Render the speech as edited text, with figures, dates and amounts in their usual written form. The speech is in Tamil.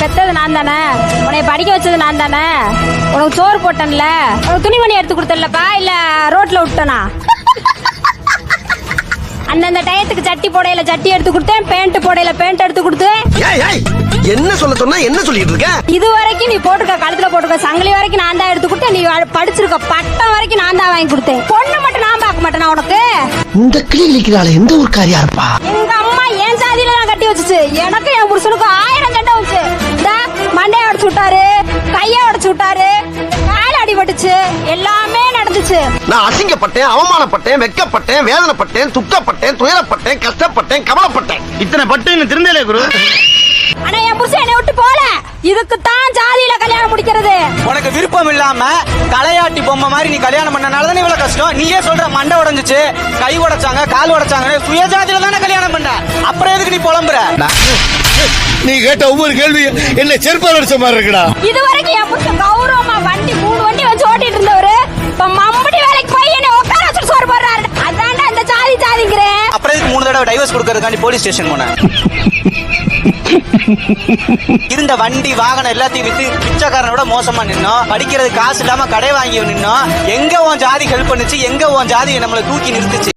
பெத்தது நான் தானே, உன்னை படிக்க வச்சது நான் தானே, உனக்கு சோறு போட்டேன்ல, உனக்கு துணிமணி எடுத்து கொடுத்தேன்லப்பா, இல்ல ரோட்ல விட்டனா? அந்தந்த டயத்துக்கு சட்டி போடையில சட்டி எடுத்து கொடுத்தேன், பேண்ட் போடையில பேண்ட் எடுத்து கொடுத்தேன். என்ன சொல்ல சொன்னா என்ன சொல்லிட்டு இருக்க? இது வரைக்கும் நீ போட்டுக்க, கழுத்துல போட்டுக்க சங்கிலி வரைக்கும் நான் தான் எடுத்து கொடுத்தேன். நீ படிச்சிருக்க பட்டம் வரைக்கும் நான் தான் வாங்கி கொடுத்தேன். பொண்ணு மட்டும் நான் பார்க்க மாட்டேனா உனக்கு? இந்த கிளி கிளிக்கிறாள் எந்த ஒரு காரியா இருப்பா? எங்க அம்மா என் சாதியில தான் கட்டி வச்சுச்சு. எனக்கு என் புருஷனுக்கு 1000 சண்டை வச்சு. மண்டைய உடைச்சு விட்டாரு, கைய உடைச்சு விட்டாரு, கால அடிபட்டுச்சு, எல்லாமே நடந்துச்சு. நான் அசிங்கப்பட்டேன், அவமானப்பட்டேன், வெக்கப்பட்டேன், வேதனைப்பட்டேன், துக்கப்பட்டேன், துயரப்பட்டேன், கஷ்டப்பட்டேன், கவலைப்பட்டேன். இத்தனை பட்டு திருந்தலே குரு. ஆனா என் புருஷன் என்னை விட்டு போல. இதுக்கு தான் ஜாதியில கல்யாணம் முடிக்கிறது. உனக்கு விருப்பம் இல்லாம தலையாட்டி பொம்மை மாதிரி நீ கல்யாணம் பண்ணனாலதான் இவ்வளவு கஷ்டம். நீயே சொல்ற மண்டை உடைஞ்சிச்சு, கை உடைச்சாங்க, கால் உடைச்சாங்க, சுயஜாதியில தானே கல்யாணம் பண்ண. அப்புறம் எதுக்கு நீ புலம்புற? நீ கேட்ட ஒவ்வொரு கேள்வி என்ன செருப்பால் அடிச்ச மாதிரி இருக்குடா. இது வரைக்கும் என் புருஷன் கௌரவமா வண்டி 3 வண்டி வச்சு ஓட்டிட்டு இருந்தவரு இப்ப மம்படி வேலைக்கு போய் என்ன உட்கார வச்சு சோறு போடுறாரு. அதான்டா அந்த ஜாதி ஜாதிங்கிறேன். அப்புறம் எதுக்கு 3 தடவை டைவர்ஸ் கொடுக்கறதுக்காண்டி போலீஸ் ஸ்டேஷன் போன? இருந்த வண்டி வாகனம் எல்லாத்தையும் வித்து பிச்சைக்காரனோட மோசமா நின்னோம். படிக்கிறது காசு இல்லாம கடை வாங்கி நின்னோம். எங்க உன் ஜாதி ஹெல்ப் பண்ணுச்சு? எங்க உன் ஜாதி நம்மளை தூக்கி நிறுத்துச்சு?